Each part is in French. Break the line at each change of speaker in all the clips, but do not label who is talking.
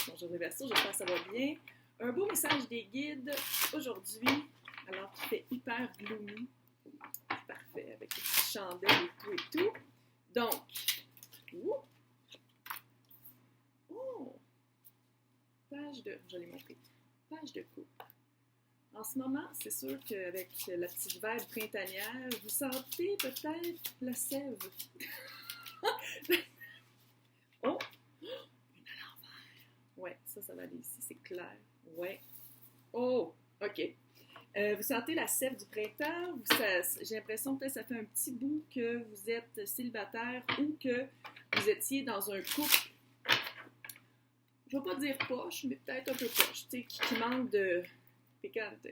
Bonjour les Verseaux, j'espère que ça va bien. Un beau message des guides aujourd'hui, alors qu'il fait hyper gloomy. C'est parfait, avec les petites chandelles et tout. Donc, page de, je l'ai montré, page de coupe. En ce moment, c'est sûr qu'avec la petite vibe printanière, vous sentez peut-être la sève. Oh! Ouais, ça va aller ici, c'est clair. Ouais. Oh! OK. Vous sentez la sève du printemps? J'ai l'impression que ça fait un petit bout que vous êtes célibataire ou que vous étiez dans un couple, je ne vais pas dire poche, mais peut-être un peu poche, tu sais, qui manque de piquante.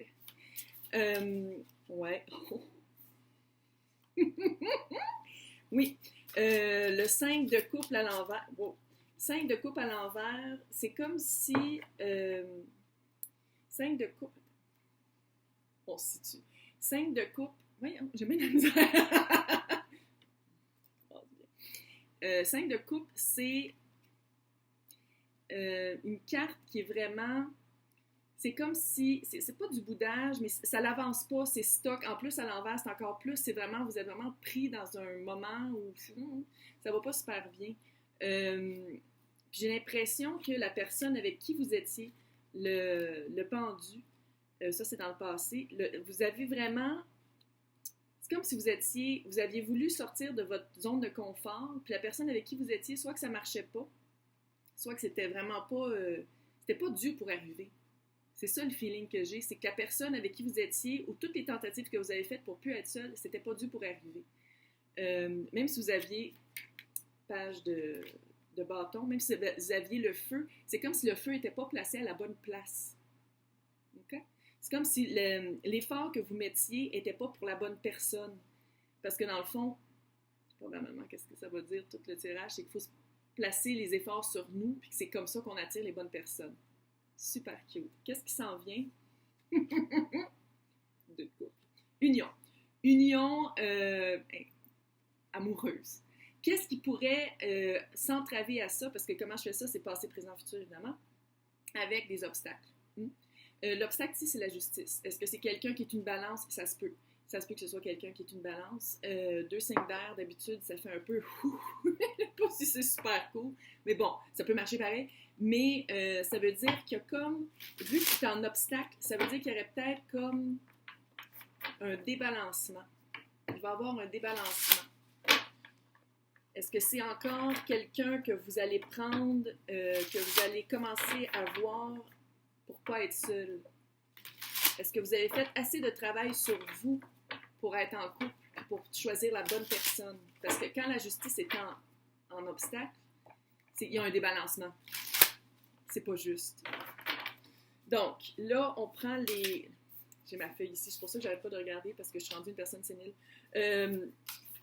Ouais. Oui. Le 5 de couple à l'envers. Wow. 5 de coupe à l'envers, c'est comme si... 5 de coupe... On se situe. 5 de coupe... Voyons, j'ai bien la misère. 5 de coupe, c'est une carte qui est vraiment... C'est comme si... C'est pas du boudage, mais ça l'avance pas, c'est stock. En plus, à l'envers, c'est encore plus. C'est vraiment... Vous êtes vraiment pris dans un moment où ça va pas super bien. J'ai l'impression que la personne avec qui vous étiez, le pendu, ça c'est dans le passé, vous avez vraiment, c'est comme si vous aviez voulu sortir de votre zone de confort, puis la personne avec qui vous étiez, soit que ça marchait pas, soit que c'était vraiment pas, c'était pas dû pour arriver. C'est ça le feeling que j'ai, c'est que la personne avec qui vous étiez, ou toutes les tentatives que vous avez faites pour plus être seul, c'était pas dû pour arriver. Même si vous aviez page de bâton, même si vous aviez le feu, c'est comme si le feu n'était pas placé à la bonne place. Okay? C'est comme si l'effort que vous mettiez n'était pas pour la bonne personne. Parce que dans le fond, probablement, qu'est-ce que ça va dire, tout le tirage, c'est qu'il faut placer les efforts sur nous, puis que c'est comme ça qu'on attire les bonnes personnes. Super cute. Qu'est-ce qui s'en vient? De couple. Union. Union amoureuse. Qu'est-ce qui pourrait s'entraver à ça? Parce que comment je fais ça, c'est passé, présent, futur, évidemment, avec des obstacles. L'obstacle ici, c'est la justice. Est-ce que c'est quelqu'un qui est une balance? Ça se peut. Ça se peut que ce soit quelqu'un qui est une balance. 2 signes d'air, d'habitude, ça fait un peu... pas si c'est super cool. Mais bon, ça peut marcher pareil. Mais ça veut dire qu'il y a comme... Vu que c'est un obstacle, ça veut dire qu'il y aurait peut-être comme un débalancement. Il va y avoir un débalancement. Est-ce que c'est encore quelqu'un que vous allez prendre, que vous allez commencer à voir pour ne pas être seul? Est-ce que vous avez fait assez de travail sur vous pour être en couple, pour choisir la bonne personne? Parce que quand la justice est en obstacle, il y a un débalancement. C'est pas juste. Donc, là, on prend les... J'ai ma feuille ici, c'est pour ça que je n'arrête pas de regarder parce que je suis rendue une personne sénile.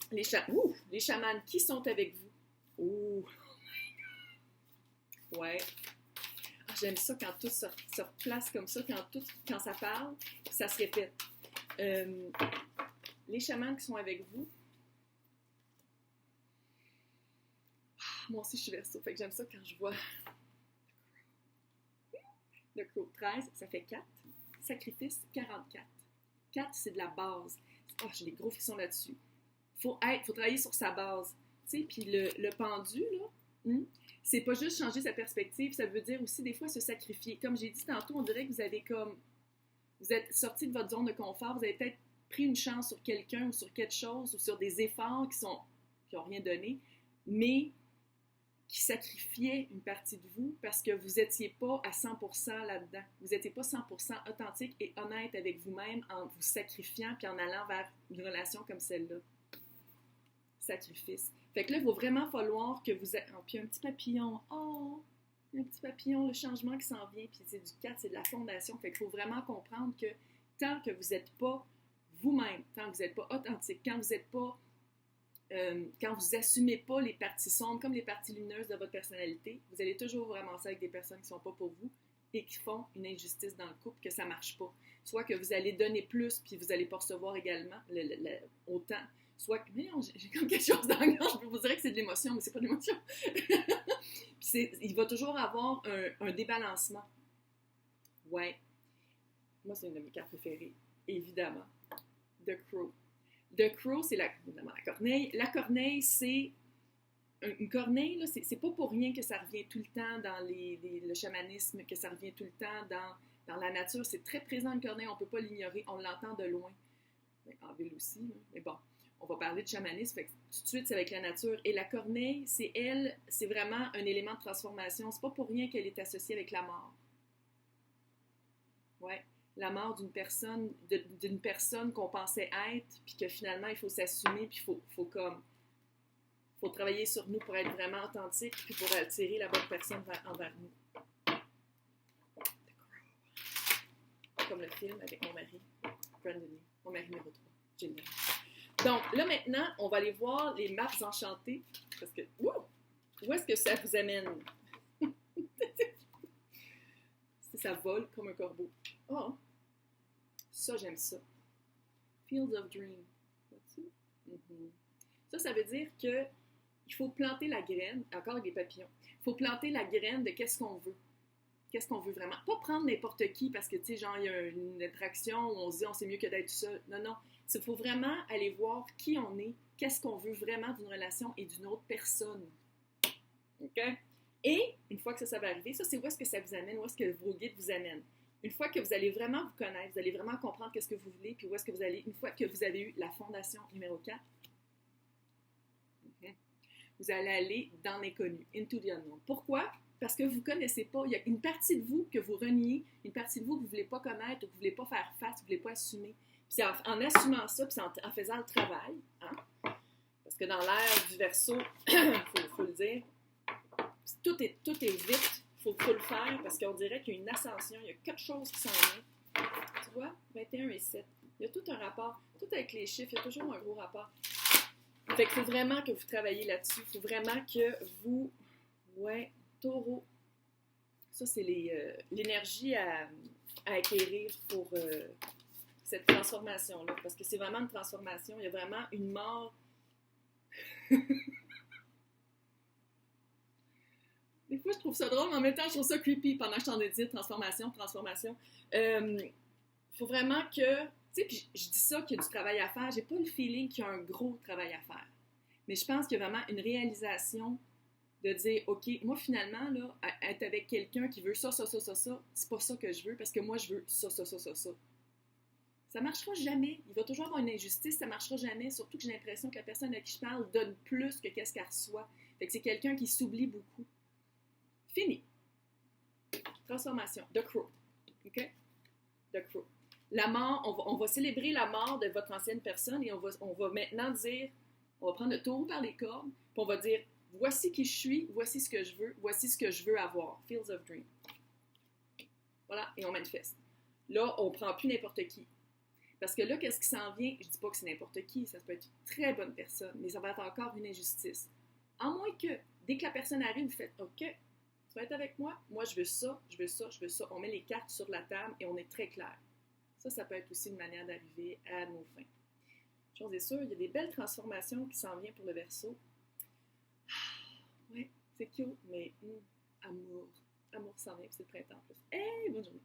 Les chamans, qui sont avec vous? Oh my God! Ouais. Ah, j'aime ça quand tout se replace comme ça, quand ça parle, puis ça se répète. Les chamans qui sont avec vous. Moi aussi, je suis Verseau, fait que j'aime ça quand je vois le Crow 13, ça fait 4. Sacrifice, 44. 4, c'est de la base. Oh, j'ai des gros frissons là-dessus. Faut travailler sur sa base. Tu sais, puis le pendu, là, c'est pas juste changer sa perspective, ça veut dire aussi des fois se sacrifier. Comme j'ai dit tantôt, on dirait que vous êtes sorti de votre zone de confort, vous avez peut-être pris une chance sur quelqu'un ou sur quelque chose ou sur des efforts qui n'ont rien donné, mais qui sacrifiaient une partie de vous parce que vous n'étiez pas à 100% là-dedans. Vous n'étiez pas 100% authentique et honnête avec vous-même en vous sacrifiant puis en allant vers une relation comme celle-là. Sacrifice. Fait que là, il va vraiment falloir que vous... Oh, puis un petit papillon. Oh! Un petit papillon, le changement qui s'en vient. Puis c'est du 4, c'est de la fondation. Fait qu'il faut vraiment comprendre que tant que vous n'êtes pas vous-même, tant que vous n'êtes pas authentique, quand vous n'êtes pas... quand vous n'assumez pas les parties sombres comme les parties lumineuses de votre personnalité, vous allez toujours vous ramasser avec des personnes qui ne sont pas pour vous et qui font une injustice dans le couple, que ça ne marche pas. Soit que vous allez donner plus puis vous n'allez pas recevoir également autant. Soit que, j'ai comme quelque chose dans la gorge, je vous dirais que c'est de l'émotion, mais c'est pas de l'émotion. Puis il va toujours avoir un débalancement. Ouais. Moi, c'est une de mes cartes préférées, évidemment. The Crow. The Crow, c'est évidemment la corneille. La corneille, c'est une corneille, là, c'est pas pour rien que ça revient tout le temps dans le chamanisme, que ça revient tout le temps dans la nature. C'est très présent, une corneille, on ne peut pas l'ignorer, on l'entend de loin. En ville aussi, hein. Mais bon, on va parler de chamanisme, fait que tout de suite, c'est avec la nature. Et la corneille, c'est vraiment un élément de transformation. C'est pas pour rien qu'elle est associée avec la mort. Ouais, la mort d'une personne qu'on pensait être, puis que finalement, il faut s'assumer, puis il faut travailler sur nous pour être vraiment authentique, puis pour attirer la bonne personne envers nous. Comme le film avec mon mari, Brandon, mon mari numéro 3. Génial. Donc, là, maintenant, on va aller voir les maps enchantées, parce que, où est-ce que ça vous amène? Ça vole comme un corbeau. Oh! Ça, j'aime ça. Fields of Dream. Ça veut dire que il faut planter la graine, encore avec des papillons, il faut planter la graine de qu'est-ce qu'on veut. Qu'est-ce qu'on veut vraiment. Pas prendre n'importe qui parce que, tu sais, genre, il y a une attraction où on se dit on sait mieux que d'être seul. Non, non. Il faut vraiment aller voir qui on est, qu'est-ce qu'on veut vraiment d'une relation et d'une autre personne. OK? Et, une fois que ça va arriver, ça, c'est où est-ce que ça vous amène, où est-ce que vos guides vous amènent. Une fois que vous allez vraiment vous connaître, vous allez vraiment comprendre qu'est-ce que vous voulez, puis où est-ce que vous allez, une fois que vous avez eu la fondation numéro 4, vous allez aller dans l'inconnu, into the unknown. Pourquoi? Parce que vous ne connaissez pas. Il y a une partie de vous que vous reniez, une partie de vous que vous ne voulez pas connaître, ou que vous ne voulez pas faire face, que vous ne voulez pas assumer. Puis c'est en assumant ça, puis c'est en faisant le travail, hein? Parce que dans l'ère du Verseau, il faut le dire, tout est vite, il faut le faire, parce qu'on dirait qu'il y a une ascension, il y a quelque chose qui s'en vient. Tu vois, 21 et 7. Il y a tout un rapport, tout avec les chiffres, il y a toujours un gros rapport. Fait qu'il faut vraiment que vous travailliez là-dessus. Il faut vraiment que vous... Ouais, Taureau. Ça, c'est l'énergie à acquérir pour cette transformation-là. Parce que c'est vraiment une transformation. Il y a vraiment une mort. Des fois, je trouve ça drôle, mais en même temps, je trouve ça creepy pendant que je t'en ai dit transformation. Faut vraiment que... Tu sais, puis je dis ça qu'il y a du travail à faire. J'ai pas le feeling qu'il y a un gros travail à faire. Mais je pense qu'il y a vraiment une réalisation de dire, OK, moi, finalement, là, être avec quelqu'un qui veut ça, c'est pas ça que je veux, parce que moi, je veux ça. Ça marchera jamais. Il va toujours avoir une injustice, ça marchera jamais, surtout que j'ai l'impression que la personne à qui je parle donne plus que qu'est-ce qu'elle reçoit. Fait que c'est quelqu'un qui s'oublie beaucoup. Fini. Transformation. The Crow. OK? The Crow. La mort, on va célébrer la mort de votre ancienne personne et on va maintenant dire, on va prendre le taureau par les cornes, puis on va dire, voici qui je suis, voici ce que je veux, voici ce que je veux avoir. Fields of Dream. Voilà, et on manifeste. Là, on ne prend plus n'importe qui. Parce que là, qu'est-ce qui s'en vient? Je ne dis pas que c'est n'importe qui, ça peut être une très bonne personne, mais ça va être encore une injustice. En moins que, dès que la personne arrive, vous faites, OK, tu vas être avec moi? Moi, je veux ça, je veux ça, je veux ça. On met les cartes sur la table et on est très clair. Ça peut être aussi une manière d'arriver à nos fins. Chose est sûre, il y a des belles transformations qui s'en viennent pour le Verseau. Oui, c'est cute, mais amour. Amour s'en vient, c'est le printemps en plus. Hey, bonne journée!